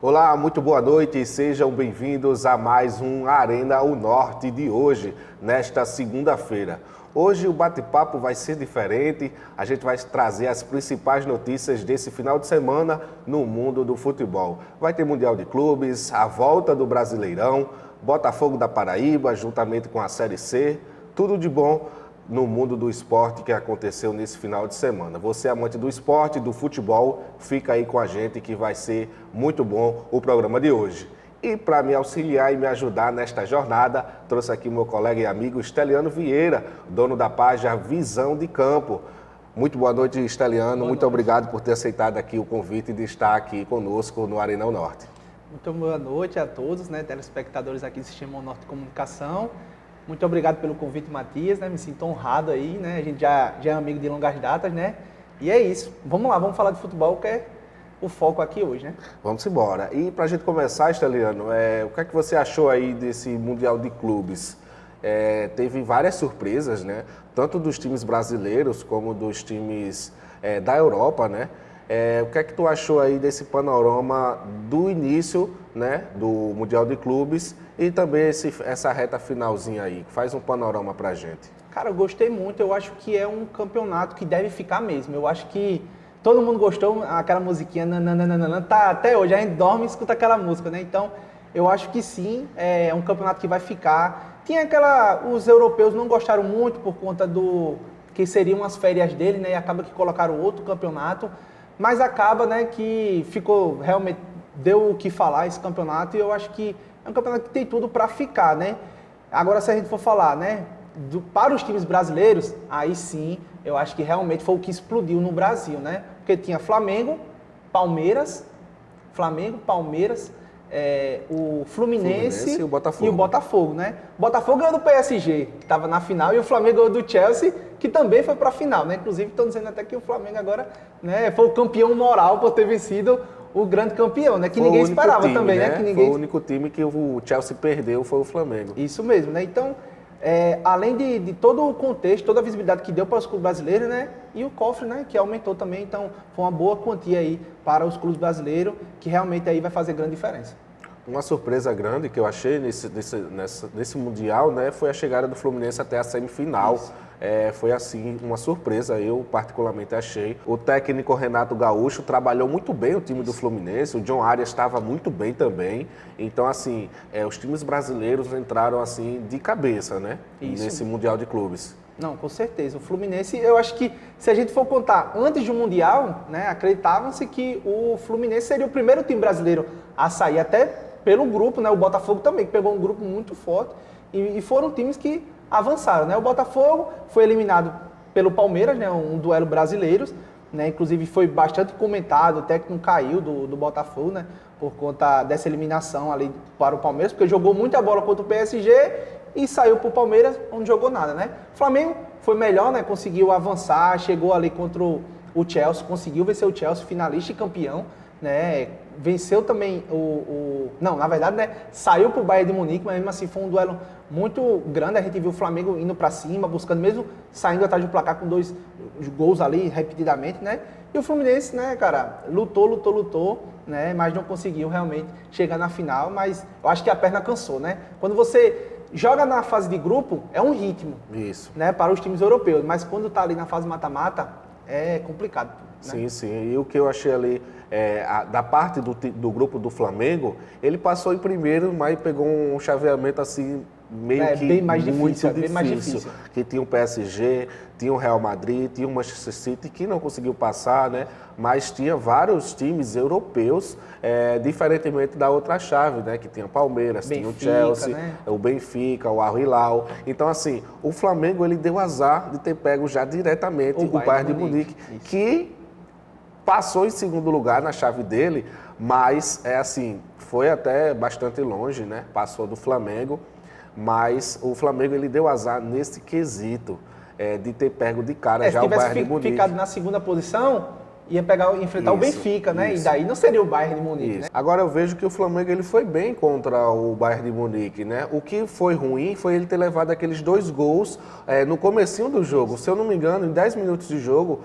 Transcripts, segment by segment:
Olá, muito boa noite e sejam bem-vindos a mais um Arena ao Norte de hoje, nesta segunda-feira. Hoje o bate-papo vai ser diferente, a gente vai trazer as principais notícias desse final de semana no mundo do futebol. Vai ter Mundial de Clubes, a volta do Brasileirão, Botafogo da Paraíba, juntamente com a Série C, tudo de bom no mundo do esporte que aconteceu nesse final de semana. Você, amante do esporte, do futebol, fica aí com a gente que vai ser muito bom o programa de hoje. E para me auxiliar e me ajudar nesta jornada, trouxe aqui meu colega e amigo Esteliano Vieira, dono da página Visão de Campo. Muito boa noite, Esteliano. Muito obrigado por ter aceitado aqui o convite de estar aqui conosco no Arena ao Norte. Muito boa noite a todos, telespectadores aqui do Sistema Norte de Comunicação. Muito obrigado pelo convite, Matias, me sinto honrado aí, A gente já é amigo de longas datas, E é isso. Vamos lá, vamos falar de futebol, que é o foco aqui hoje, Vamos embora. E para a gente começar, Esteliano, o que é que você achou aí desse Mundial de Clubes? Teve várias surpresas, Tanto dos times brasileiros como dos times da Europa, o que é que tu achou aí desse panorama do início, do Mundial de Clubes e também essa reta finalzinha aí? Faz um panorama pra gente. Cara, eu gostei muito. Eu acho que é um campeonato que deve ficar mesmo. Eu acho que todo mundo gostou, aquela musiquinha, nananana, tá, até hoje a gente dorme e escuta aquela música, Então, eu acho que sim, é um campeonato que vai ficar. Os europeus não gostaram muito por conta do que seriam as férias dele, E acaba que colocaram outro campeonato. Mas acaba, que ficou, realmente, deu o que falar esse campeonato e eu acho que é um campeonato que tem tudo para ficar, Agora, se a gente for falar, para os times brasileiros, aí sim, eu acho que realmente foi o que explodiu no Brasil, Porque tinha Flamengo, Palmeiras, o Fluminense e o Botafogo. O Botafogo ganhou do PSG, que estava na final, e o Flamengo ganhou do Chelsea, que também foi para a final, Inclusive, estão dizendo até que o Flamengo agora, foi o campeão moral por ter vencido o grande campeão, Que ninguém esperava time, também, Foi o único time que o Chelsea perdeu, foi o Flamengo. Isso mesmo, Então, além de todo o contexto, toda a visibilidade que deu para os clubes brasileiros, E o cofre, que aumentou também. Então, foi uma boa quantia aí para os clubes brasileiros, que realmente aí vai fazer grande diferença. Uma surpresa grande que eu achei nesse Mundial, foi a chegada do Fluminense até a semifinal. Foi assim, uma surpresa, eu particularmente achei. O técnico Renato Gaúcho trabalhou muito bem o time do Fluminense, o John Arias estava muito bem também. Então, assim, os times brasileiros entraram assim de cabeça, nesse Mundial de Clubes. Não, com certeza. O Fluminense, eu acho que se a gente for contar antes do Mundial, acreditavam-se que o Fluminense seria o primeiro time brasileiro a sair, até pelo grupo, O Botafogo também, que pegou um grupo muito forte. E foram times que avançaram, O Botafogo foi eliminado pelo Palmeiras, um duelo brasileiros, Inclusive foi bastante comentado, o técnico caiu do Botafogo, por conta dessa eliminação ali para o Palmeiras, porque jogou muita bola contra o PSG e saiu para o Palmeiras, onde jogou nada, O Flamengo foi melhor, conseguiu avançar, chegou ali contra o Chelsea, conseguiu vencer o Chelsea, finalista e campeão, Venceu também Não, na verdade, saiu para o Bayern de Munique, mas mesmo assim foi um duelo muito grande. A gente viu o Flamengo indo para cima, buscando, mesmo saindo atrás do placar com 2 gols ali, repetidamente, E o Fluminense, cara, lutou, mas não conseguiu realmente chegar na final. Mas eu acho que a perna cansou, Quando você joga na fase de grupo, é um ritmo. Isso. Para os times europeus, mas quando está ali na fase mata-mata, é complicado. Sim. E o que eu achei ali, da parte do grupo do Flamengo, ele passou em primeiro, mas pegou um chaveamento assim, meio que bem mais muito difícil, bem mais difícil. Que tinha o PSG, tinha o Real Madrid, tinha o Manchester City, que não conseguiu passar, Mas tinha vários times europeus, diferentemente da outra chave, Que tinha o Palmeiras, tinha o Chelsea, o Benfica, o Al Hilal. Então, assim, o Flamengo, ele deu azar de ter pego já diretamente o Bayern de Munique, que passou em segundo lugar na chave dele, mas foi até bastante longe, Passou do Flamengo, mas o Flamengo ele deu azar nesse quesito de ter pego de cara já o Bayern de Munique. Se tivesse ficado na segunda posição, enfrentar o Benfica, né? Isso. E daí não seria o Bayern de Munique, né? Agora eu vejo que o Flamengo ele foi bem contra o Bayern de Munique, né? O que foi ruim foi ele ter levado aqueles 2 gols no comecinho do jogo. Se eu não me engano, em 10 minutos de jogo,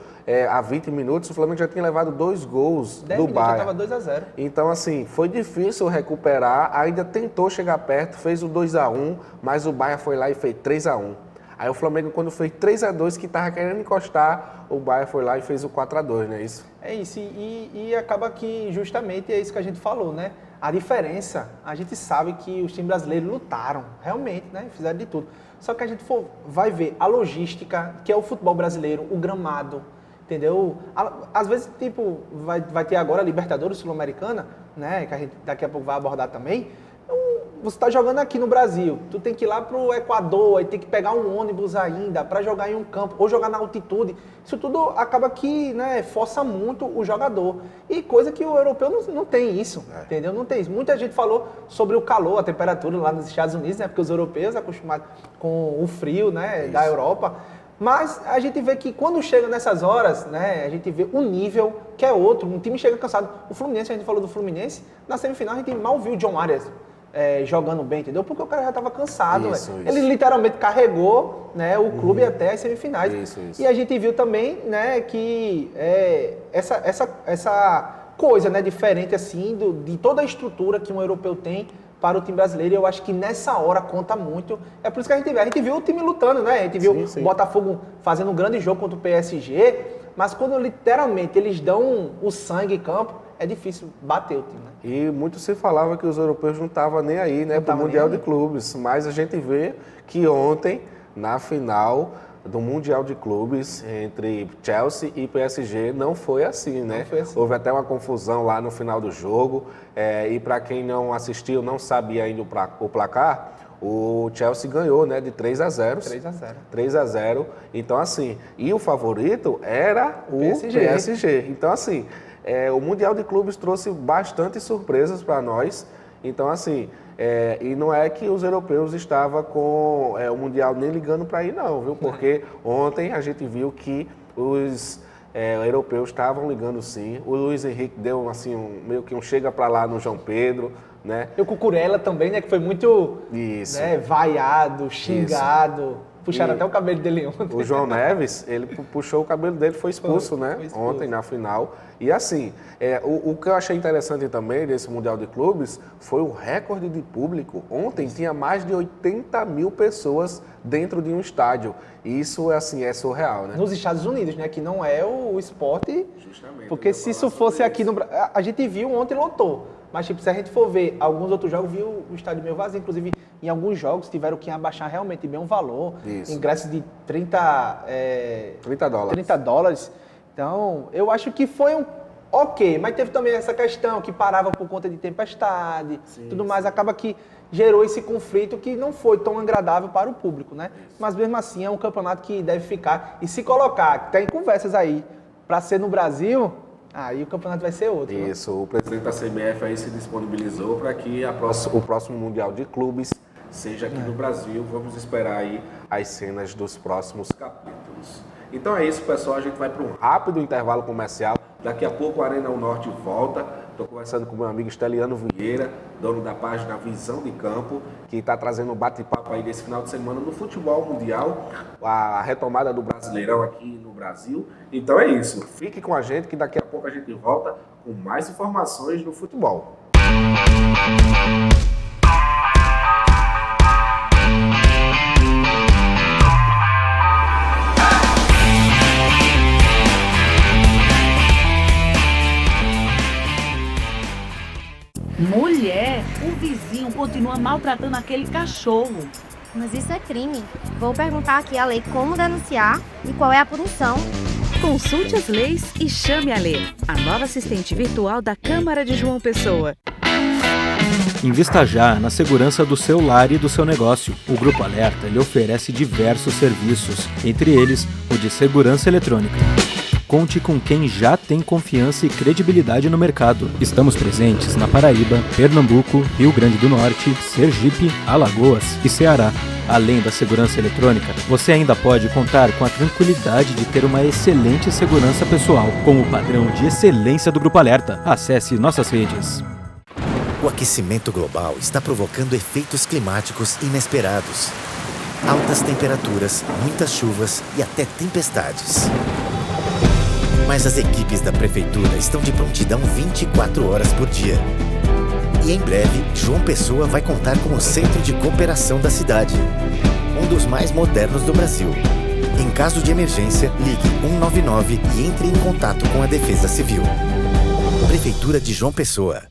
a 20 minutos, o Flamengo já tinha levado 2 gols do Bayern. Já estava 2-0. Então, assim, foi difícil recuperar, ainda tentou chegar perto, fez o 2-1, mas o Bayern foi lá e fez 3-1. Aí o Flamengo, quando fez 3-2, que estava querendo encostar, o Bayern foi lá e fez o 4-2, não é isso? É isso, e acaba que justamente é isso que a gente falou, né? A diferença, a gente sabe que os times brasileiros lutaram, realmente, né? Fizeram de tudo. Só que a gente vai ver a logística, que é o futebol brasileiro, o gramado, entendeu? Às vezes, tipo, vai ter agora a Libertadores Sul-Americana, né? Que a gente daqui a pouco vai abordar também. Você está jogando aqui no Brasil, tu tem que ir lá para o Equador, aí tem que pegar um ônibus ainda para jogar em um campo, ou jogar na altitude. Isso tudo acaba que, né, força muito o jogador. E coisa que o europeu não tem isso, entendeu? Não tem isso. Muita gente falou sobre o calor, a temperatura lá nos Estados Unidos, né? Porque os europeus acostumados com o frio, né, da Europa. Mas a gente vê que quando chega nessas horas, né, a gente vê um nível que é outro, um time chega cansado. O Fluminense, a gente falou do Fluminense, na semifinal a gente mal viu o John Arias jogando bem, entendeu? Porque o cara já estava cansado. Isso. Ele literalmente carregou, né, o clube até as semifinais. Isso. E a gente viu também, né, que essa coisa, né, diferente assim de toda a estrutura que um europeu tem para o time brasileiro. E eu acho que nessa hora conta muito. É por isso que a gente viu o time lutando, né? A gente viu o Botafogo fazendo um grande jogo contra o PSG, mas quando literalmente eles dão o sangue em campo, é difícil bater o time, né? E muito se falava que os europeus não estavam nem aí, né, para o Mundial de Clubes. Mas a gente vê que ontem, na final do Mundial de Clubes, entre Chelsea e PSG, não foi assim, né? Não foi assim. Houve até uma confusão lá no final do jogo. E para quem não assistiu, não sabia ainda o placar, o Chelsea ganhou, né, de 3-0. 3-0. Então, assim, e o favorito era o PSG. Então, assim, o Mundial de Clubes trouxe bastante surpresas para nós. Então, assim, e não é que os europeus estavam com o Mundial nem ligando para ir, não, viu? Porque ontem a gente viu que os europeus estavam ligando sim. O Luiz Henrique deu, assim, meio que um chega para lá no João Pedro, né? E o Cucurella também, né? Que foi muito vaiado, xingado. Puxaram até o cabelo dele ontem. O João Neves, ele puxou o cabelo dele, foi expulso, né? Foi expulso. Ontem na final. E assim, o que eu achei interessante também desse Mundial de Clubes foi o recorde de público. Ontem tinha mais de 80 mil pessoas dentro de um estádio. E isso, assim, é surreal, né? Nos Estados Unidos, né? Que não é o esporte. Justamente. Porque se isso fosse aqui no Brasil... A gente viu ontem, lotou. Mas, tipo, se a gente for ver alguns outros jogos, viu o estádio meio vazio. Inclusive, em alguns jogos tiveram que abaixar realmente bem o valor. Isso. Ingressos de 30 dólares. Então, eu acho que foi um ok. Mas teve também essa questão que parava por conta de tempestade, tudo mais. Acaba que gerou esse conflito que não foi tão agradável para o público, né? Isso. Mas, mesmo assim, é um campeonato que deve ficar. E se colocar, tem conversas aí, para ser no Brasil... Aí o campeonato vai ser outro. Isso, né? O presidente da CBF aí se disponibilizou para que o próximo Mundial de Clubes seja aqui no Brasil. Vamos esperar aí as cenas dos próximos capítulos. Então é isso, pessoal. A gente vai para um rápido intervalo comercial. Daqui a pouco a Arena ao Norte volta. Estou conversando com meu amigo Esteliano Vieira, dono da página Visão de Campo, que está trazendo um bate-papo aí desse final de semana no futebol mundial, a retomada do Brasileirão aqui no Brasil. Então é isso. Fique com a gente que daqui a pouco a gente volta com mais informações no futebol. Mulher, o vizinho continua maltratando aquele cachorro. Mas isso é crime. Vou perguntar aqui a lei como denunciar e qual é a punição. Consulte as leis e chame a Lê, a nova assistente virtual da Câmara de João Pessoa. Invista já na segurança do seu lar e do seu negócio. O Grupo Alerta lhe oferece diversos serviços, entre eles o de segurança eletrônica. Conte com quem já tem confiança e credibilidade no mercado. Estamos presentes na Paraíba, Pernambuco, Rio Grande do Norte, Sergipe, Alagoas e Ceará. Além da segurança eletrônica, você ainda pode contar com a tranquilidade de ter uma excelente segurança pessoal, com o padrão de excelência do Grupo Alerta. Acesse nossas redes. O aquecimento global está provocando efeitos climáticos inesperados. Altas temperaturas, muitas chuvas e até tempestades. Mas as equipes da Prefeitura estão de prontidão 24 horas por dia. E em breve, João Pessoa vai contar com o Centro de Cooperação da cidade, um dos mais modernos do Brasil. Em caso de emergência, ligue 199 e entre em contato com a Defesa Civil. Prefeitura de João Pessoa.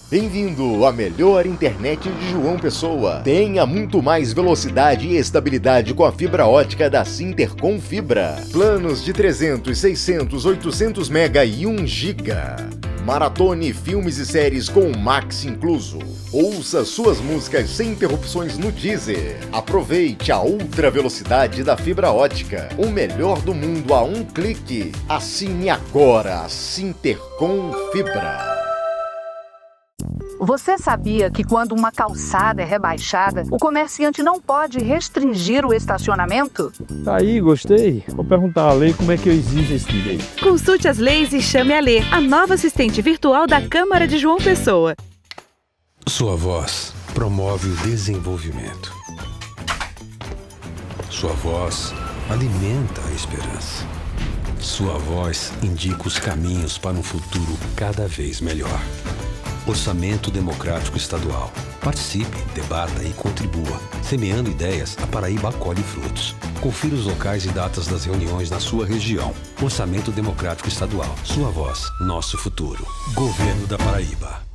Bem-vindo à melhor internet de João Pessoa. Tenha muito mais velocidade e estabilidade com a fibra ótica da Sintercom Fibra. Planos de 300, 600, 800 mega e 1 giga. Maratone filmes e séries com o Max incluso. Ouça suas músicas sem interrupções no Deezer. Aproveite a ultra velocidade da fibra ótica. O melhor do mundo a um clique. Assine agora a Sintercom Fibra. Você sabia que quando uma calçada é rebaixada, o comerciante não pode restringir o estacionamento? Aí, gostei. Vou perguntar à lei como é que eu exijo esse direito. Consulte as leis e chame a Lê, a nova assistente virtual da Câmara de João Pessoa. Sua voz promove o desenvolvimento. Sua voz alimenta a esperança. Sua voz indica os caminhos para um futuro cada vez melhor. Orçamento Democrático Estadual. Participe, debata e contribua. Semeando ideias, a Paraíba colhe frutos. Confira os locais e datas das reuniões na sua região. Orçamento Democrático Estadual. Sua voz, nosso futuro. Governo da Paraíba.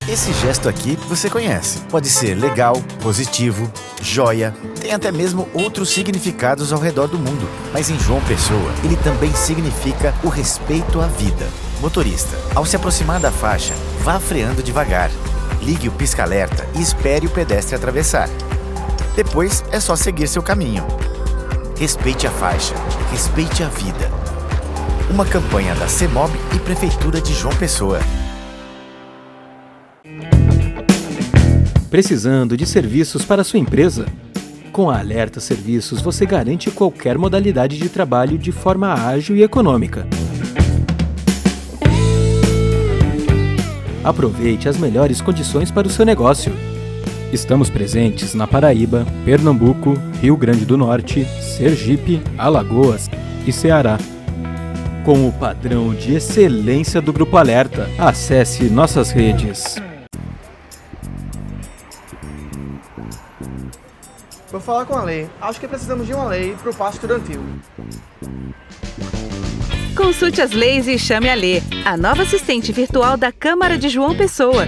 Esse gesto aqui você conhece. Pode ser legal, positivo, joia. Tem até mesmo outros significados ao redor do mundo. Mas em João Pessoa, ele também significa o respeito à vida. Motorista, ao se aproximar da faixa, vá freando devagar. Ligue o pisca-alerta e espere o pedestre atravessar. Depois é só seguir seu caminho. Respeite a faixa, respeite a vida. Uma campanha da CEMOB e Prefeitura de João Pessoa. Precisando de serviços para sua empresa? Com a Alerta Serviços, você garante qualquer modalidade de trabalho de forma ágil e econômica. Aproveite as melhores condições para o seu negócio. Estamos presentes na Paraíba, Pernambuco, Rio Grande do Norte, Sergipe, Alagoas e Ceará. Com o padrão de excelência do Grupo Alerta, acesse nossas redes. Vou falar com a lei. Acho que precisamos de uma lei para o passo estudantil. Consulte as leis e chame a Lê, a nova assistente virtual da Câmara de João Pessoa.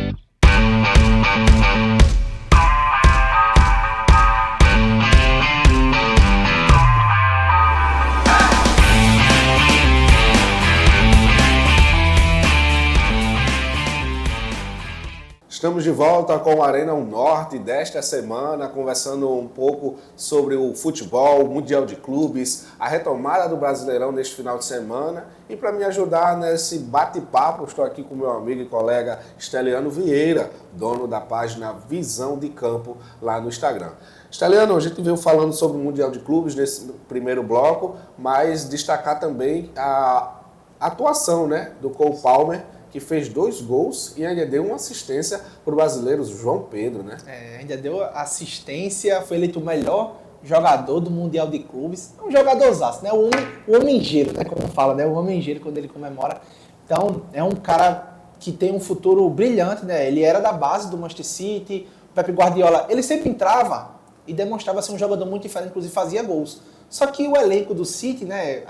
Estamos de volta com o Arena Norte desta semana, conversando um pouco sobre o futebol, o Mundial de Clubes, a retomada do Brasileirão neste final de semana. E para me ajudar nesse bate-papo, estou aqui com meu amigo e colega Esteliano Vieira, dono da página Visão de Campo lá no Instagram. Esteliano, a gente veio falando sobre o Mundial de Clubes nesse primeiro bloco, mas destacar também a atuação, né, do Cole Palmer, que fez 2 gols e ainda deu uma assistência para o brasileiro João Pedro, né? Ainda deu assistência, foi eleito o melhor jogador do Mundial de Clubes. É um jogadorzaço, né? O homem gelo, né? Como fala, né? O homem gelo quando ele comemora. Então, é um cara que tem um futuro brilhante, né? Ele era da base do Manchester City, o Pep Guardiola, ele sempre entrava e demonstrava ser um jogador muito diferente, inclusive fazia gols. Só que o elenco do City, né?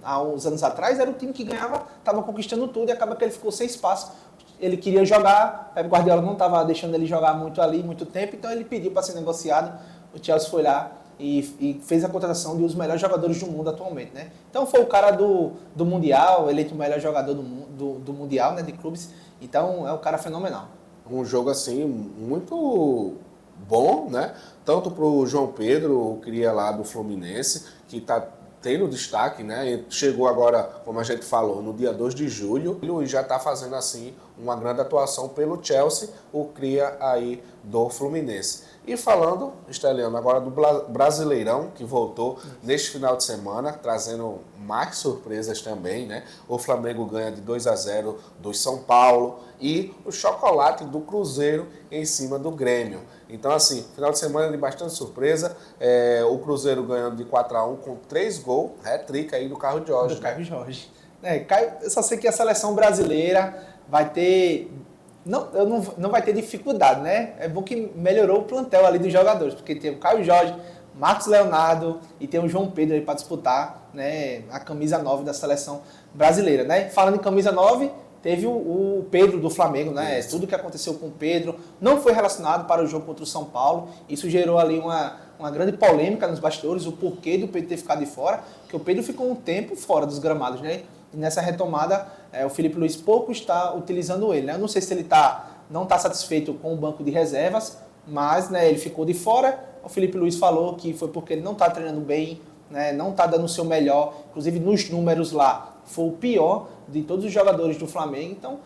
Há uns anos atrás, era o time que ganhava, estava conquistando tudo e acaba que ele ficou sem espaço. Ele queria jogar, Pep Guardiola não estava deixando ele jogar muito ali, muito tempo, então ele pediu para ser negociado. O Chelsea foi lá e fez a contratação de um dos melhores jogadores do mundo atualmente, né? Então foi o cara do Mundial, eleito o melhor jogador do Mundial, né, de clubes. Então é um cara fenomenal. Um jogo assim muito bom, né? Tanto para o João Pedro, o cria lá do Fluminense, que está tendo destaque, né? Ele chegou agora, como a gente falou, no dia 2 de julho e já está fazendo assim uma grande atuação pelo Chelsea, o cria aí do Fluminense. E falando, Esteliano, agora do Brasileirão, que voltou neste final de semana, trazendo mais surpresas também, né? O Flamengo ganha de 2-0 do São Paulo e o chocolate do Cruzeiro em cima do Grêmio. Então, assim, final de semana de bastante surpresa, o Cruzeiro ganhando de 4-1 com 3 gols, hat-trick aí do Caio Jorge. Do Caio Jorge. Eu só sei que a seleção brasileira vai ter... Não vai ter dificuldade, né? É bom que melhorou o plantel ali dos jogadores, porque tem o Caio Jorge, Marcos Leonardo e tem o João Pedro aí para disputar, né, a camisa 9 da seleção brasileira, né? Falando em camisa 9, teve o Pedro do Flamengo, né? Isso. Tudo que aconteceu com o Pedro não foi relacionado para o jogo contra o São Paulo. Isso gerou ali uma grande polêmica nos bastidores, o porquê do Pedro ter ficado de fora, porque o Pedro ficou um tempo fora dos gramados, né? E nessa retomada, o Felipe Luiz pouco está utilizando ele, né? Eu não sei se ele não está satisfeito com o banco de reservas, mas, né, ele ficou de fora. O Felipe Luiz falou que foi porque ele não está treinando bem, né, não está dando o seu melhor, inclusive nos números lá, foi o pior de todos os jogadores do Flamengo. Então,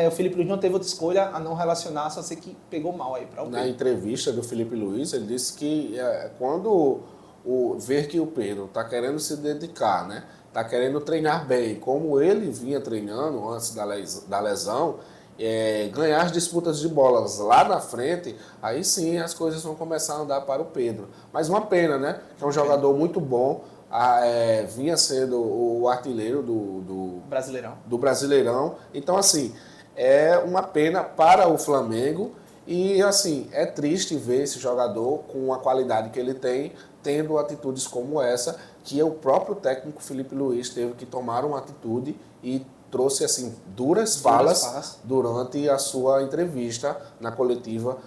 o Felipe Luiz não teve outra escolha a não relacionar, só sei que pegou mal aí para o Pedro. Na entrevista do Felipe Luiz, ele disse que quando ver que o Pedro está querendo se dedicar, né, está querendo treinar bem, como ele vinha treinando antes da lesão, ganhar as disputas de bolas lá na frente, aí sim as coisas vão começar a andar para o Pedro. Mas uma pena, né? Que é um jogador muito bom, vinha sendo o artilheiro do Brasileirão. Então, assim, é uma pena para o Flamengo e, assim, é triste ver esse jogador com a qualidade que ele tem, tendo atitudes como essa, que o próprio técnico Felipe Luiz teve que tomar uma atitude e trouxe assim duras falas durante a sua entrevista na coletiva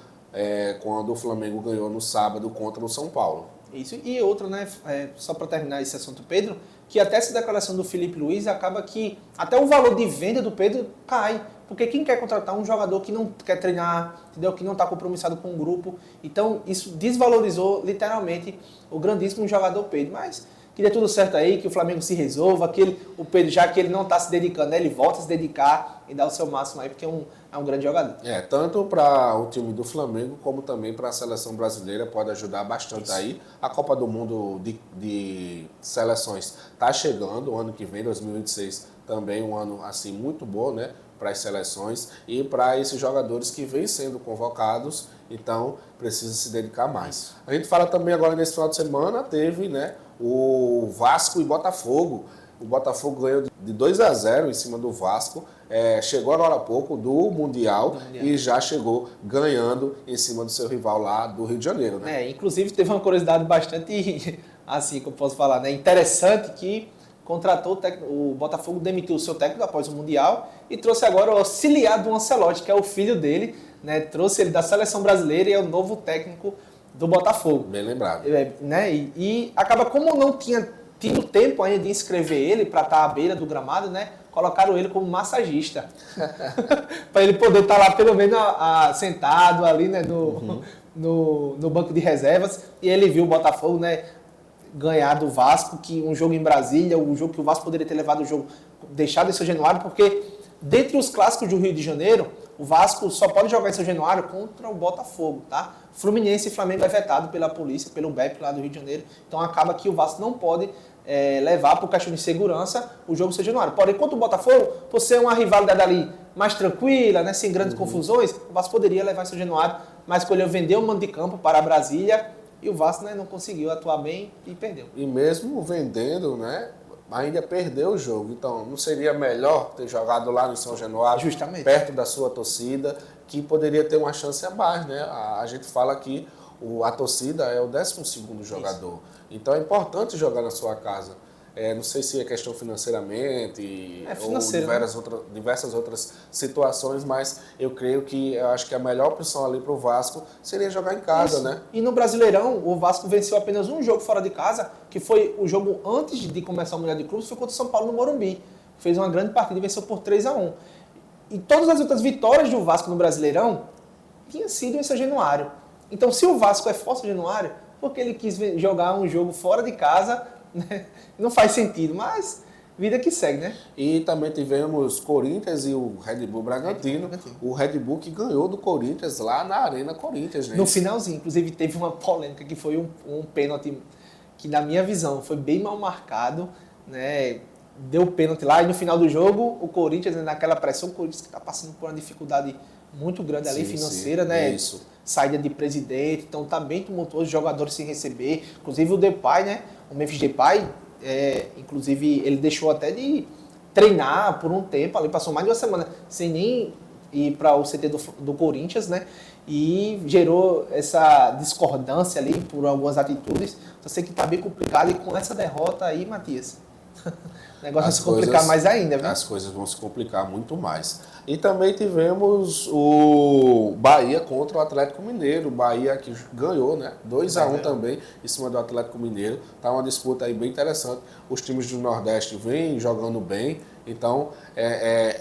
quando o Flamengo ganhou no sábado contra o São Paulo. Isso, e outra, né, só para terminar esse assunto, Pedro, que até essa declaração do Felipe Luiz acaba que até o valor de venda do Pedro cai, porque quem quer contratar um jogador que não quer treinar, entendeu? Que não está compromissado com o grupo, então isso desvalorizou literalmente o grandíssimo jogador Pedro, mas que dê tudo certo aí, que o Flamengo se resolva, o Pedro, já que ele não está se dedicando, né, ele volta a se dedicar e dar o seu máximo aí, porque é um grande jogador. Tanto para o time do Flamengo, como também para a seleção brasileira, pode ajudar bastante. Isso. Aí. A Copa do Mundo de seleções está chegando, o ano que vem, 2026, também um ano assim muito bom, né, para as seleções e para esses jogadores que vêm sendo convocados, então precisa se dedicar mais. A gente fala também agora nesse final de semana, teve, né, o Vasco e Botafogo. O Botafogo ganhou de 2-0 em cima do Vasco, chegou agora há pouco do Mundial e já chegou ganhando em cima do seu rival lá do Rio de Janeiro, né? Inclusive teve uma curiosidade bastante, assim que eu posso falar, né, interessante, que contratou o Botafogo demitiu o seu técnico após o Mundial e trouxe agora o auxiliar do Ancelotti, que é o filho dele, né, trouxe ele da seleção brasileira e é o novo técnico do Botafogo. Bem lembrado. Né? E acaba, como não tinha tido tempo ainda de inscrever ele para estar à beira do gramado, né? Colocaram ele como massagista. Para ele poder estar lá pelo menos sentado ali, né? No banco de reservas. E ele viu o Botafogo, né, ganhar do Vasco, que um jogo em Brasília, um jogo que o Vasco poderia ter levado o jogo, deixado em São Januário, porque dentre os clássicos do Rio de Janeiro, o Vasco só pode jogar em São Januário contra o Botafogo, tá? Fluminense e Flamengo é vetado pela polícia, pelo BEP lá do Rio de Janeiro. Então acaba que o Vasco não pode levar por questão de segurança o jogo em São Januário. Porém, contra o Botafogo, por ser uma rivalidade ali mais tranquila, né, sem grandes confusões, o Vasco poderia levar em São Januário, mas escolheu vender o mando de campo para Brasília e o Vasco, né, não conseguiu atuar bem e perdeu. E mesmo vendendo, né, ainda perdeu o jogo. Então, não seria melhor ter jogado lá no São Januário, justamente, perto da sua torcida, que poderia ter uma chance a mais, né? A gente fala que a torcida é o 12º jogador. Isso. Então, é importante jogar na sua casa. Não sei se é questão financeiramente ou diversas outras situações, mas eu creio que acho que a melhor opção ali para o Vasco seria jogar em casa, né? E no Brasileirão, o Vasco venceu apenas um jogo fora de casa, que foi o jogo antes de começar o Mundial de Clubes, foi contra o São Paulo no Morumbi. Fez uma grande partida e venceu por 3-1. E todas as outras vitórias do Vasco no Brasileirão tinham sido em São Januário. Então, se o Vasco é forte em São Januário, porque ele quis jogar um jogo fora de casa né? Não faz sentido, mas vida que segue, né? E também tivemos Corinthians e o Red Bull Bragantino. O Red Bull que ganhou do Corinthians lá na Arena Corinthians, né? No finalzinho, inclusive, teve uma polêmica que foi um pênalti que, na minha visão, foi bem mal marcado, né? Deu pênalti lá e no final do jogo, o Corinthians, naquela pressão, o Corinthians que está passando por uma dificuldade muito grande ali, financeira, né? Isso. Saída de presidente, então tá bem tumultuoso, os jogadores sem receber. Inclusive o Depay, né? O Memphis Depay, inclusive ele deixou até de treinar por um tempo, ali passou mais de uma semana sem nem ir para o CT do Corinthians, né? E gerou essa discordância ali por algumas atitudes. Eu sei que tá bem complicado e com essa derrota aí, Matias, o negócio vai se complicar mais ainda, viu? As coisas vão se complicar muito mais. E também tivemos o Bahia contra o Atlético Mineiro. O Bahia que ganhou, né? 2-1 também em cima do Atlético Mineiro. Tá uma disputa aí bem interessante. Os times do Nordeste vêm jogando bem. Então,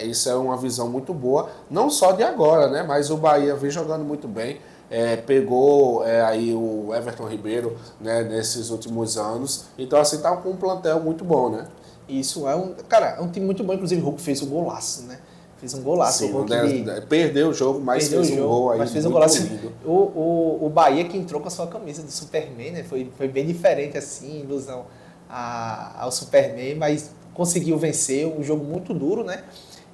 isso é uma visão muito boa. Não só de agora, né? Mas o Bahia vem jogando muito bem. Pegou aí o Everton Ribeiro, né, nesses últimos anos. Então, assim, tá com um plantel muito bom, né? Isso, é um time muito bom. Inclusive, o Hulk fez um golaço, né? Fez um golaço. Sim, perdeu o jogo, mas fez um gol aí. Mas fez um golaço. O Bahia que entrou com a sua camisa do Superman, né? Foi bem diferente, assim, ilusão ao Superman, mas conseguiu vencer. Um jogo muito duro, né?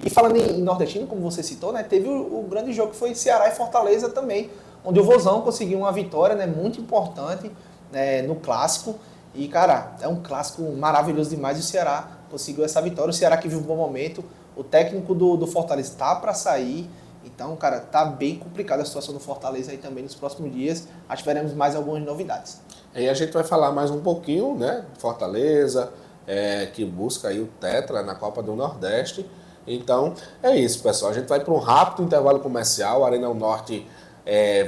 E falando em nordestino, como você citou, né? Teve o grande jogo que foi Ceará e Fortaleza também, onde o Vozão conseguiu uma vitória, né, muito importante, né, no clássico. E, cara, é um clássico maravilhoso demais e o Ceará conseguiu essa vitória. O Ceará que vive um bom momento, o técnico do Fortaleza está para sair. Então, cara, tá bem complicada a situação do Fortaleza aí também nos próximos dias. Acho que veremos mais algumas novidades. E a gente vai falar mais um pouquinho, né, Fortaleza, que busca aí o Tetra na Copa do Nordeste. Então, é isso, pessoal. A gente vai para um rápido intervalo comercial. A Arena Norte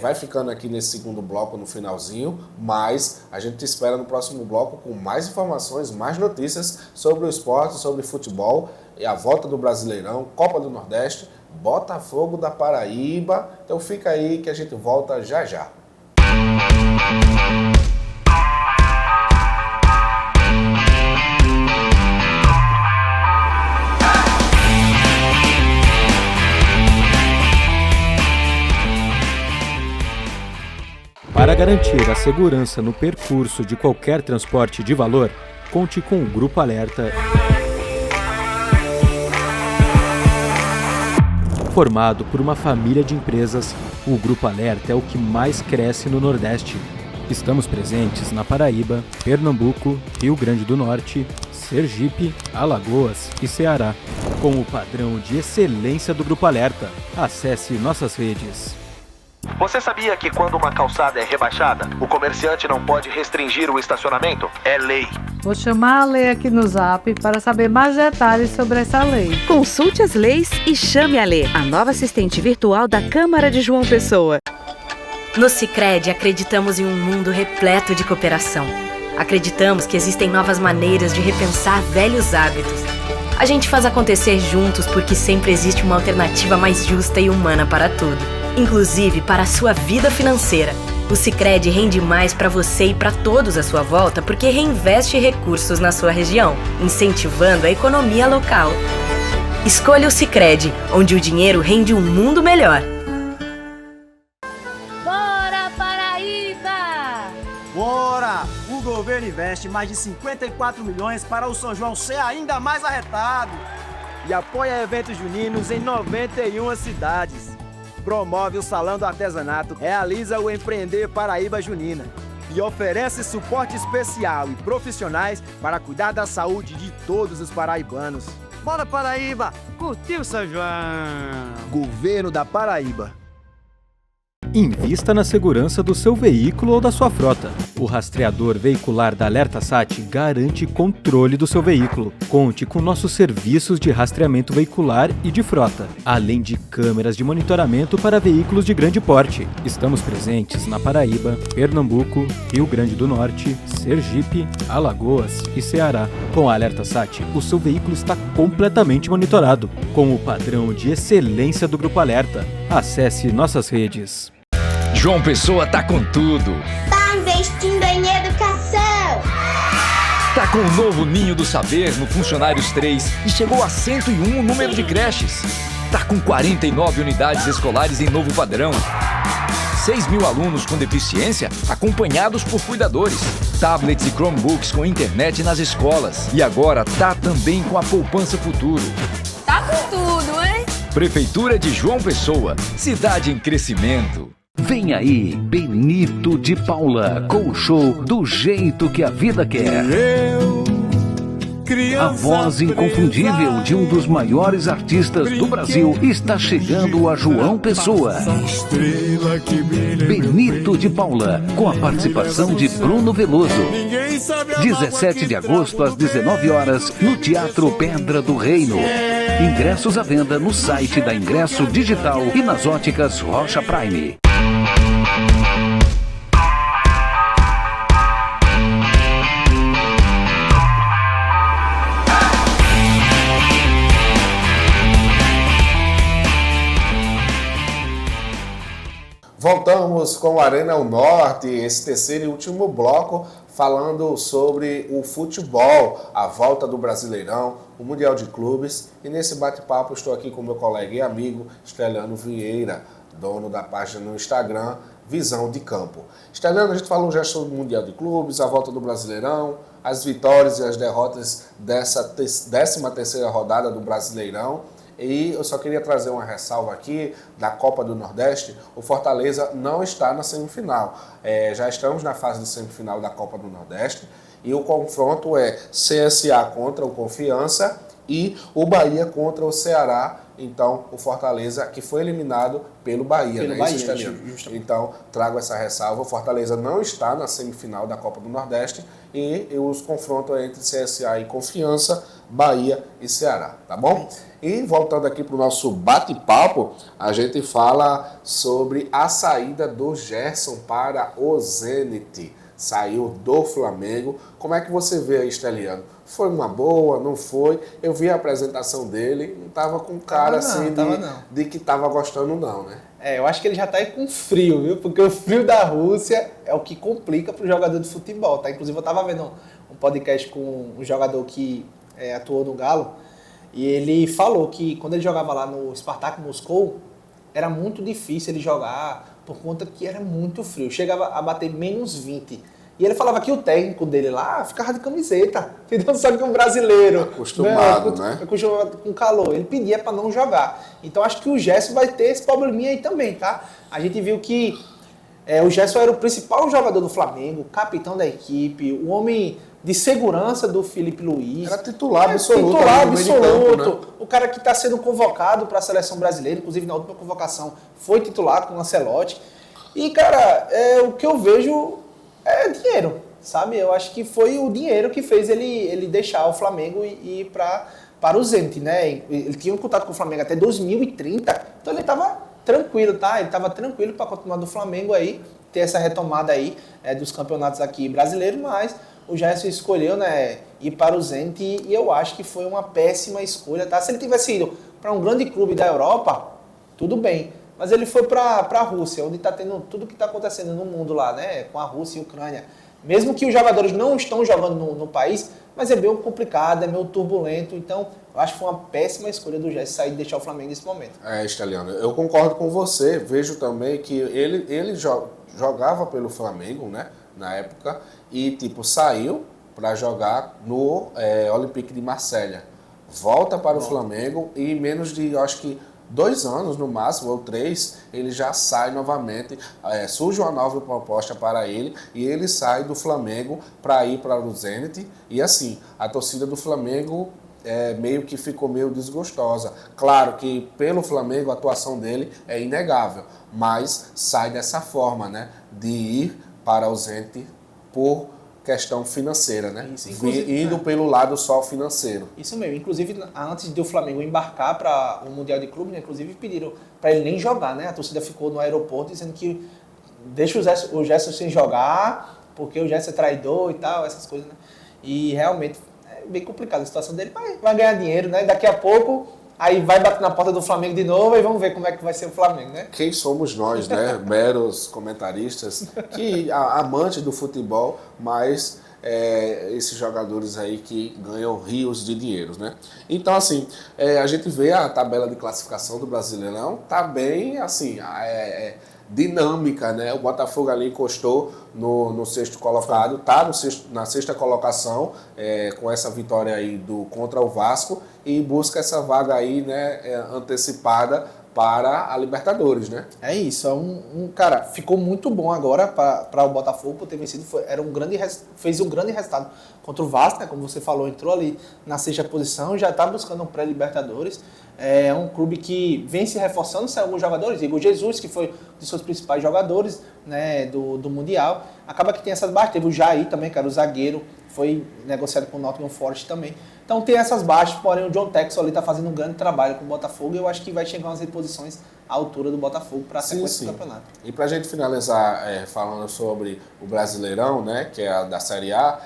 vai ficando aqui nesse segundo bloco no finalzinho, mas a gente te espera no próximo bloco com mais informações, mais notícias sobre o esporte, sobre futebol e a volta do Brasileirão, Copa do Nordeste, Botafogo da Paraíba. Então fica aí que a gente volta já já. Para garantir a segurança no percurso de qualquer transporte de valor, conte com o Grupo Alerta. Formado por uma família de empresas, o Grupo Alerta é o que mais cresce no Nordeste. Estamos presentes na Paraíba, Pernambuco, Rio Grande do Norte, Sergipe, Alagoas e Ceará, com o padrão de excelência do Grupo Alerta. Acesse nossas redes. Você sabia que quando uma calçada é rebaixada, o comerciante não pode restringir o estacionamento? É lei. Vou chamar a Lê aqui no Zap para saber mais detalhes sobre essa lei. Consulte as leis e chame a Lê, a nova assistente virtual da Câmara de João Pessoa. No Sicredi acreditamos em um mundo repleto de cooperação. Acreditamos que existem novas maneiras de repensar velhos hábitos. A gente faz acontecer juntos porque sempre existe uma alternativa mais justa e humana para tudo, inclusive para a sua vida financeira. O Sicredi rende mais para você e para todos à sua volta porque reinveste recursos na sua região, incentivando a economia local. Escolha o Sicredi, onde o dinheiro rende um mundo melhor. Bora, Paraíba! Bora! O governo investe mais de 54 milhões para o São João ser ainda mais arretado. E apoia eventos juninos em 91 cidades. Promove o Salão do Artesanato, realiza o Empreender Paraíba Junina e oferece suporte especial e profissionais para cuidar da saúde de todos os paraibanos. Bora, Paraíba! Curtiu São João! Governo da Paraíba. Invista na segurança do seu veículo ou da sua frota. O rastreador veicular da AlertaSat garante controle do seu veículo. Conte com nossos serviços de rastreamento veicular e de frota, além de câmeras de monitoramento para veículos de grande porte. Estamos presentes na Paraíba, Pernambuco, Rio Grande do Norte, Sergipe, Alagoas e Ceará. Com a AlertaSat, o seu veículo está completamente monitorado, com o padrão de excelência do Grupo Alerta. Acesse nossas redes. João Pessoa tá com tudo. Tá investindo em educação. Está com o novo Ninho do Saber no Funcionários 3 e chegou a 101 o número de creches. Está com 49 unidades escolares em novo padrão. 6.000 alunos com deficiência acompanhados por cuidadores. Tablets e Chromebooks com internet nas escolas. E agora tá também com a Poupança Futuro. Tá com tudo, hein? Prefeitura de João Pessoa, cidade em crescimento. Vem aí, Benito de Paula, com o show Do Jeito que a Vida Quer. A voz inconfundível de um dos maiores artistas do Brasil está chegando a João Pessoa. Benito de Paula, com a participação de Bruno Veloso. 17 de agosto às 19 horas no Teatro Pedra do Reino. Ingressos à venda no site da Ingresso Digital e nas óticas Rocha Prime. Voltamos com o Arena ao Norte, esse terceiro e último bloco, falando sobre o futebol, a volta do Brasileirão, o Mundial de Clubes. E nesse bate-papo estou aqui com meu colega e amigo, Esteliano Vieira, dono da página no Instagram, Visão de Campo. Esteliano, a gente falou já sobre o Mundial de Clubes, a volta do Brasileirão, as vitórias e as derrotas dessa 13ª rodada do Brasileirão. E eu só queria trazer uma ressalva aqui da Copa do Nordeste. O Fortaleza não está na semifinal. Já estamos na fase de semifinal da Copa do Nordeste e o confronto é CSA contra o Confiança e o Bahia contra o Ceará. Então, o Fortaleza, que foi eliminado pelo Bahia, pelo né? Bahia, Isso, então, trago essa ressalva. O Fortaleza não está na semifinal da Copa do Nordeste e os confrontos entre CSA e Confiança, Bahia e Ceará, tá bom? E voltando aqui para o nosso bate-papo, a gente fala sobre a saída do Gerson para o Zenit. Saiu do Flamengo. Como é que você vê aí, Esteliano? Foi uma boa, não foi? Eu vi a apresentação dele, não estava com cara de que estava gostando não, né? Eu acho que ele já está aí com frio, viu? Porque o frio da Rússia é o que complica para o jogador de futebol, tá? Inclusive eu estava vendo um podcast com um jogador que atuou no Galo e ele falou que quando ele jogava lá no Spartak Moscou, era muito difícil ele jogar por conta que era muito frio. Chegava a bater menos 20. E ele falava que o técnico dele lá ficava de camiseta. Entendeu? Só que um brasileiro... Acostumado, né? Acostumado com calor. Ele pedia para não jogar. Então acho que o Gerson vai ter esse probleminha aí também, tá? A gente viu que o Gerson era o principal jogador do Flamengo, capitão da equipe, o homem de segurança do Felipe Luiz. Era titular absoluto. Titular absoluto. Campo, né? O cara que está sendo convocado para a seleção brasileira, inclusive na última convocação, foi titular com o Ancelotti. E, cara, o que eu vejo é dinheiro, sabe? Eu acho que foi o dinheiro que fez ele deixar o Flamengo e ir para o Zenit, né? Ele tinha um contato com o Flamengo até 2030, então ele estava tranquilo, tá? Ele estava tranquilo para continuar do Flamengo aí, ter essa retomada aí dos campeonatos aqui brasileiros, mas o Gerson escolheu, né, ir para o Zenit e eu acho que foi uma péssima escolha, tá? Se ele tivesse ido para um grande clube da Europa, tudo bem. Mas ele foi para a Rússia, onde está tendo tudo que está acontecendo no mundo lá, né? Com a Rússia e a Ucrânia. Mesmo que os jogadores não estão jogando no país, mas é meio complicado, é meio turbulento. Então, eu acho que foi uma péssima escolha do Gerson sair e deixar o Flamengo nesse momento. Esteliano, eu concordo com você. Vejo também que ele jogava pelo Flamengo, né? Na época, e tipo, saiu para jogar no Olympique de Marselha. Volta para o Flamengo e em menos de, eu acho que 2 anos no máximo, ou 3, ele já sai novamente, surge uma nova proposta para ele e ele sai do Flamengo para ir para o Zenit. E assim, a torcida do Flamengo meio que ficou meio desgostosa. Claro que pelo Flamengo a atuação dele é inegável, mas sai dessa forma, né, de ir para o Zenit por questão financeira, né? Isso, indo pelo lado só financeiro. Isso mesmo. Inclusive, antes de o Flamengo embarcar para o Mundial de Clube, né, inclusive pediram para ele nem jogar, né? A torcida ficou no aeroporto dizendo que deixa o Gerson sem jogar, porque o Gerson é traidor e tal, essas coisas, né? E realmente é bem complicada a situação dele, mas vai ganhar dinheiro, né? Daqui a pouco, aí vai bater na porta do Flamengo de novo e vamos ver como é que vai ser o Flamengo, né? Quem somos nós, né? Meros comentaristas, que amantes do futebol, mas esses jogadores aí que ganham rios de dinheiros, né? Então, assim, a gente vê a tabela de classificação do Brasileirão, tá bem, assim, dinâmica, né? O Botafogo ali encostou no sexto colocado, tá na sexta colocação, com essa vitória aí contra o Vasco, e busca essa vaga aí, né, antecipada para a Libertadores, né? É isso, cara, ficou muito bom agora para o Botafogo por ter vencido, fez um grande resultado contra o Vasco, né? Como você falou, entrou ali na sexta posição, já está buscando um pré-Libertadores. É um clube que vem se reforçando, são alguns jogadores, Igor Jesus, que foi um dos seus principais jogadores, né, do Mundial. Acaba que tem essas baixas, teve o Jair também, que era o zagueiro, foi negociado com o Nottingham Forest também. Então tem essas baixas, porém o John Texel ali está fazendo um grande trabalho com o Botafogo e eu acho que vai chegar umas reposições à altura do Botafogo para a sequência do campeonato. E para a gente finalizar falando sobre o Brasileirão, né, que é da Série A,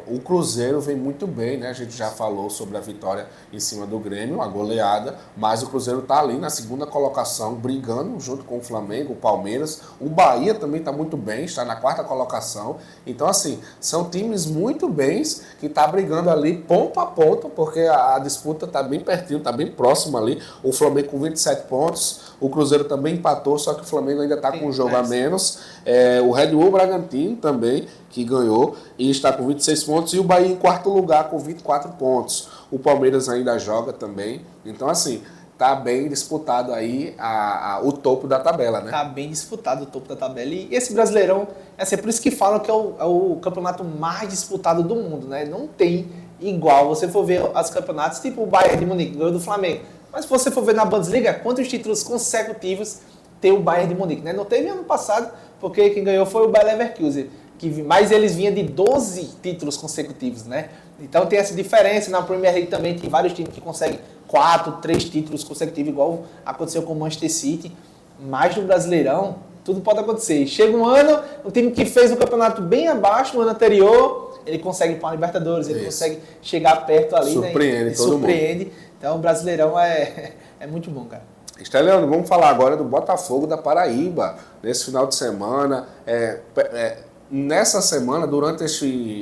o Cruzeiro vem muito bem, né? A gente já falou sobre a vitória em cima do Grêmio, a goleada, mas o Cruzeiro está ali na segunda colocação, brigando junto com o Flamengo, o Palmeiras. O Bahia também está muito bem, está na quarta colocação. Então, assim, são times muito bens que estão brigando ali ponto a ponto, porque a disputa está bem pertinho, está bem próximo ali. O Flamengo com 27 pontos, o Cruzeiro também empatou, só que o Flamengo ainda está com um jogo a menos. O Red Bull Bragantino também, que ganhou, e está com 26 pontos, e o Bahia em quarto lugar com 24 pontos. O Palmeiras ainda joga também. Então, assim, tá bem disputado aí o topo da tabela, né? Tá bem disputado o topo da tabela. E esse Brasileirão, é por isso que falam que é o campeonato mais disputado do mundo, né? Não tem igual. Você for ver os campeonatos, tipo o Bayern de Munique, ganhou do Flamengo. Mas se você for ver na Bundesliga, quantos títulos consecutivos tem o Bayern de Munique, né? Não teve ano passado, porque quem ganhou foi o Bayer Leverkusen. Mas eles vinham de 12 títulos consecutivos, né? Então tem essa diferença. Na Premier League também tem vários times que conseguem 4, 3 títulos consecutivos, igual aconteceu com o Manchester City. Mas no Brasileirão, tudo pode acontecer. Chega um ano, o time que fez um campeonato bem abaixo no ano anterior, ele consegue ir para a Libertadores, ele consegue chegar perto ali, surpreende, né? Surpreende. Mundo. Então o Brasileirão é muito bom, cara. Esteliano, vamos falar agora do Botafogo da Paraíba. Nesse final de semana, nessa semana, durante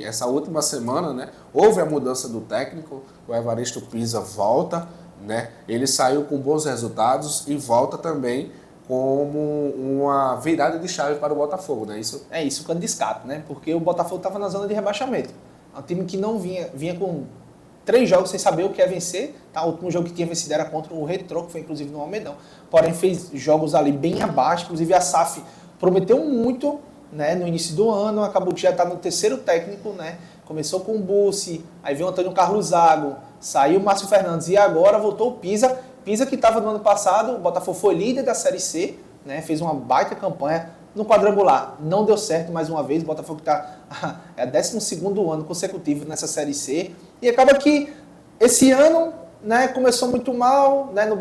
essa última semana, né, houve a mudança do técnico, o Evaristo Pisa volta, né, ele saiu com bons resultados e volta também como uma virada de chave para o Botafogo, né? É isso, quando escape, né? Porque o Botafogo estava na zona de rebaixamento. É um time que não vinha com 3 jogos sem saber o que é vencer. Tá? O último jogo que tinha vencido era contra o Retrô, que foi inclusive no Almedão. Porém, fez jogos ali bem abaixo. Inclusive, a SAF prometeu muito, né, no início do ano. Acabou que já está no terceiro técnico, né? Começou com o Bussi, aí veio o Antônio Carlos Zago, saiu o Márcio Fernandes e agora voltou o Pisa. Pisa que estava no ano passado, o Botafogo foi líder da Série C, né? Fez uma baita campanha no quadrangular. Não deu certo mais uma vez, o Botafogo está é o 12º ano consecutivo nessa Série C. E acaba que esse ano, né, começou muito mal, né, no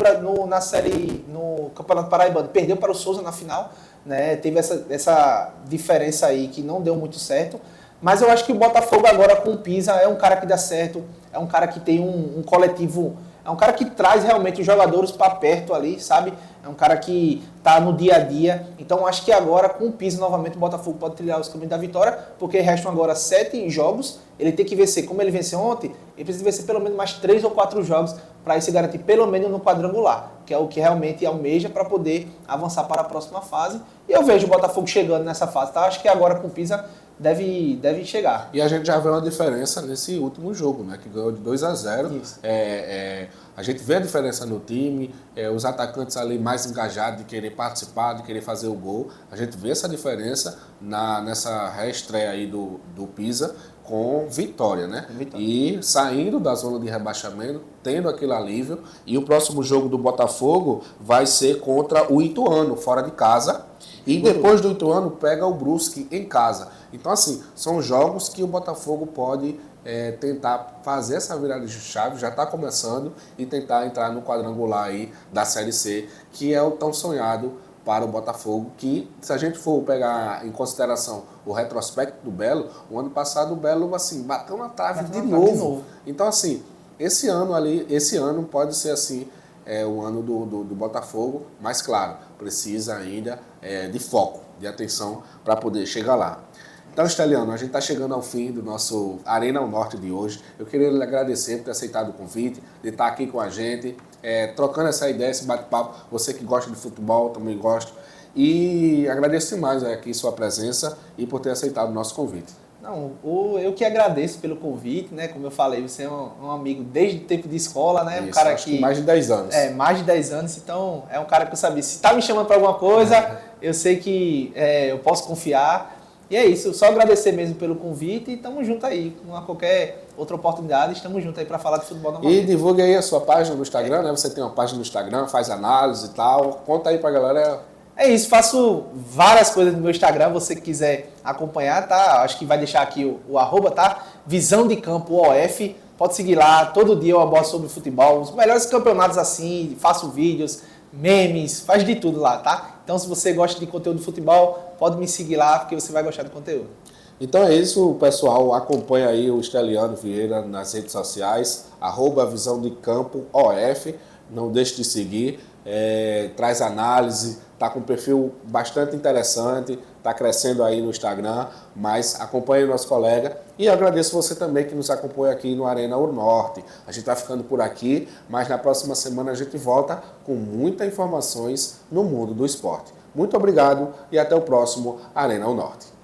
Campeonato Paraibano, perdeu para o Souza na final, né? Teve essa diferença aí que não deu muito certo. Mas eu acho que o Botafogo agora com o Pisa é um cara que dá certo, é um cara que tem um coletivo, é um cara que traz realmente os jogadores para perto ali, sabe? É um cara que tá no dia a dia. Então acho que agora com o Pisa novamente o Botafogo pode trilhar os caminhos da vitória, porque restam agora 7 jogos, ele tem que vencer, como ele venceu ontem, ele precisa vencer pelo menos mais 3 ou 4 jogos para ele se garantir pelo menos no quadrangular, que é o que realmente almeja para poder avançar para a próxima fase. E eu vejo o Botafogo chegando nessa fase, tá? Acho que agora com o Pisa deve chegar. E a gente já vê uma diferença nesse último jogo, né? Que ganhou de 2-0. A gente vê a diferença no time, os atacantes ali mais engajados de querer participar, de querer fazer o gol. A gente vê essa diferença nessa reestreia aí do Pisa com vitória, né? E saindo da zona de rebaixamento, tendo aquele alívio. E o próximo jogo do Botafogo vai ser contra o Ituano, fora de casa. E depois do Ituano pega o Brusque em casa. Então, assim, são jogos que o Botafogo pode tentar fazer essa virada de chave, já está começando, e tentar entrar no quadrangular aí da Série C, que é o tão sonhado para o Botafogo, que se a gente for pegar em consideração o retrospecto do Belo, o ano passado o Belo, assim, bateu na trave de novo. Então, assim, esse ano pode ser assim, o ano do Botafogo, mas claro, precisa ainda de foco, de atenção para poder chegar lá. Então, Esteliano, a gente está chegando ao fim do nosso Arena ao Norte de hoje. Eu queria lhe agradecer por ter aceitado o convite, de estar aqui com a gente, trocando essa ideia, esse bate-papo. Você que gosta de futebol, também gosto. E agradeço demais aqui sua presença e por ter aceitado o nosso convite. Não, eu que agradeço pelo convite, né? Como eu falei, você é um amigo desde o tempo de escola, né? Isso, um cara acho que mais de 10 anos. Mais de 10 anos, então é um cara que eu sabia. Se tá me chamando para alguma coisa, eu sei que eu posso confiar. E é isso, só agradecer mesmo pelo convite e estamos juntos aí. Com qualquer outra oportunidade, estamos juntos aí para falar de futebol novamente. E divulgue aí a sua página no Instagram, né? Você tem uma página no Instagram, faz análise e tal. Conta aí pra galera. É isso, faço várias coisas no meu Instagram, você que quiser acompanhar, tá? Acho que vai deixar aqui o arroba, tá? Visão de Campo OF, pode seguir lá, todo dia eu abordo sobre futebol, os melhores campeonatos assim, faço vídeos, memes, faz de tudo lá, tá? Então se você gosta de conteúdo de futebol, pode me seguir lá, porque você vai gostar do conteúdo. Então é isso, pessoal, acompanha aí o Esteliano Vieira nas redes sociais, arroba Visão de Campo OF, não deixe de seguir, traz análise, está com um perfil bastante interessante, está crescendo aí no Instagram, mas acompanhe o nosso colega e eu agradeço você também que nos acompanha aqui no Arena ao Norte. A gente está ficando por aqui, mas na próxima semana a gente volta com muitas informações no mundo do esporte. Muito obrigado e até o próximo Arena ao Norte.